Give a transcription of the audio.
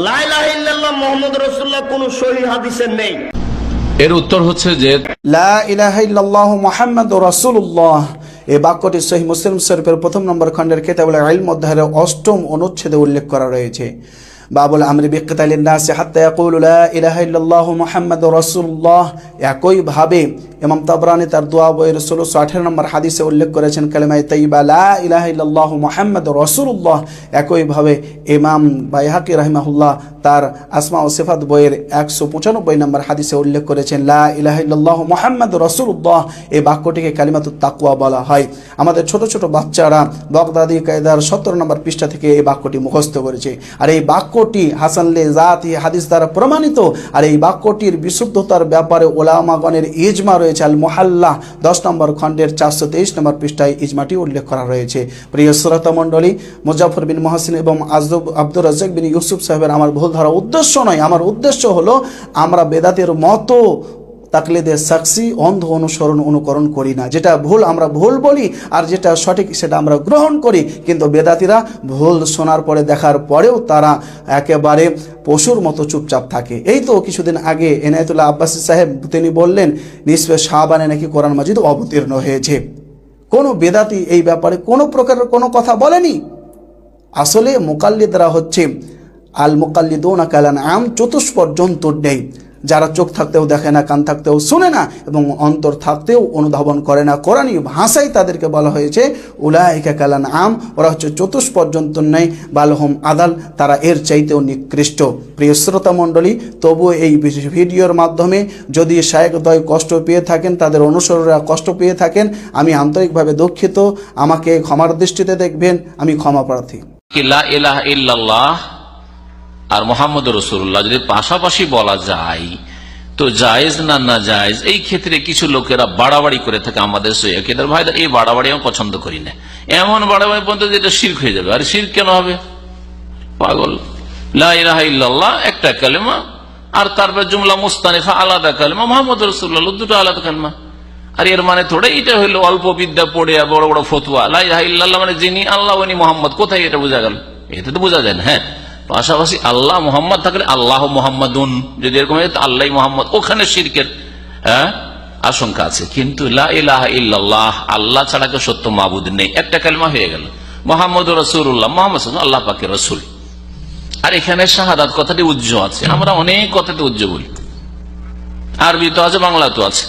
লা ইলাহা ইল্লাল্লাহ মুহাম্মদ রাসূলুল্লাহ কোন সহিহ হাদিসে নেই। এর উত্তর হচ্ছে যে লা ইলাহা ইল্লাল্লাহু মুহাম্মাদুর রাসূলুল্লাহ এই বাক্যটি সহিহ মুসলিম শরীফের প্রথম নম্বর খণ্ডের কিতাবুল ইলম অধ্যায়ের ৮ম অনুচ্ছেদে উল্লেখ করা রয়েছে। বাবুল আমরি বিকিতালিন নাস হাত্তা ইয়াকুলু লা ইলাহা ইল্লাল্লাহু মুহাম্মাদুর রাসূলুল্লাহ। একইভাবে ইমাম তাবরানী তার দোয়া বইয়ের ১৬১৮ নম্বর হাদিসে উল্লেখ করেছেন কালেমায়ে তাইয়্যিবা লা ইলাহা ইল্লাল্লাহু মুহাম্মাদুর রাসূলুল্লাহ। একইভাবে ইমাম বাইহাকি রাহিমাহুল্লাহ তার আসমা ও সিফাত বইয়ের ১৯৫ নম্বর হাদিসে উল্লেখ করেছেন লা ইলাহা ইল্লাল্লাহু মুহাম্মাদুর রাসূলুল্লাহ। এই বাক্যটিকে কালিমাতুত তাকওয়া বলা হয়। আমাদের ছোট ছোট বাচ্চারা বাগদাদি কায়দার ১৭ নম্বর পৃষ্ঠা থেকে এই বাক্যটি মুখস্থ করেছে। আর এই বাক্যটি হাসান লে জাতি হাদিস দ্বারা প্রমাণিত। আর এই বাক্যটির বিশুদ্ধতার ব্যাপারে ওলামাগণের ইজমা রয়েছে। আল মুহাল্লা ১০ নম্বর খণ্ডের ৪২৩ নম্বর পৃষ্ঠায় ইজমাটি উল্লেখ করা রয়েছে। প্রিয় শ্রোতা মণ্ডলী, মুজাফফর বিন মুহসিন এবং আব্দুর রাজ্জাক বিন ইউসুফ সাহেবের আমার ভুল ধরা উদ্দেশ্য নয়। আমার উদ্দেশ্য হলো আমরা বেদাতের মতো তাকলিদে সাকসি অন্ধ অনুকরণ করি না। যেটা ভুল আমরা ভুল বলি, আর যেটা সঠিক সেটা আমরা গ্রহণ করি। কিন্তু বেদাতিরা ভুল শোনার পরে দেখার পরেও তারা একেবারে পশুর মতো চুপচাপ থাকে। এই তো কিছুদিন আগে এনায়েতুল্লাহ আব্বাসী সাহেব তিনি বললেন নিসফে শাবানে নাকি কোরআন মাজিদ অবতীর্ণ হয়েছে। কোনো বেদাতি এই ব্যাপারে কোনো প্রকারের কোনো কথা বলেনি। আসলে মুকাল্লিদরা হচ্ছে আল মুকাল্লিদুনা কাল আনআম, চতুষ্পদ জন্তুর নেই, যারা চোখ থাকতেও দেখে না, কান থাকতেও শুনে না এবং অন্তর থাকতেও অনুধাবন করে না। কোরআনী ভাষায় তাদেরকে বলা হয়েছে উলাইকা কাল আনআম, ওরা হচ্ছে চতুষ্পদ জন্তুর নেই, বালহুম আদাল, তারা এর চাইতেও নিকৃষ্ট। প্রিয় শ্রোতা মণ্ডলী, তবু এই ভিডিওর মাধ্যমে যদি শায়েখদ্বয় কষ্ট পেয়ে থাকেন, তাদের অনুসরণরা কষ্ট পেয়ে থাকেন, আমি আন্তরিকভাবে দুঃখিত। আমাকে ক্ষমার দৃষ্টিতে দেখবেন, আমি ক্ষমা প্রার্থী। লা ইলাহা ইল্লাল্লাহ আর মুহাম্মদুর রাসূলুল্লাহ যদি পাশাপাশি বলা যায় তো জায়েজ না না জায়েজ, এই ক্ষেত্রে কিছু লোকেরা বাড়াবাড়ি করে থাকে। আমাদের সৈয়দের ভাইদের এই বাড়াবাড়ি আমি পছন্দ করি না। এমন বাড়াবাড়ি পর্যন্ত যেটা শিরক হয়ে যাবে। আর শিরক কেন হবে? পাগল। লা ইলাহা ইল্লাল্লাহ একটা কালেমা, আর তারপর জুমলা মুস্তানিফা আলাদা কালেমা, মুহাম্মদুর রাসূলুল্লাহ দুটো আলাদা কালেমা। আর এর মানে থোড়া এটা হলো অল্প বিদ্যা পড়ে বড় বড় ফতোয়া। লা ইলাহা ইল্লাল্লাহ মানে যিনি আল্লাহ উনি মোহাম্মদ, কোথায় এটা বোঝা গেল? এটা তো বোঝা যায় না। হ্যাঁ, পাশাপাশি আল্লাহ মোহাম্মদ থাকলে আল্লাহ মোহাম্মদুন, যদি এরকম আল্লাহ মোহাম্মদ, ওখানে শিরকের আশঙ্কা আছে। কিন্তু লা ইলাহা ইল্লাল্লাহ, আল্লাহ ছাড়া কেউ সত্য মাবুদ নেই, একটা কালেমা হয়ে গেল। মুহাম্মদুর রাসূলুল্লাহ, মুহাম্মদ আল্লাহ পাকের রাসূল। আর এখানে শাহাদাত কথাটি উজ্জ্ব আছে। আমরা অনেক কথাতে উজ্জ্ব বলি, আরবি তো আছে, বাংলা তো আছে।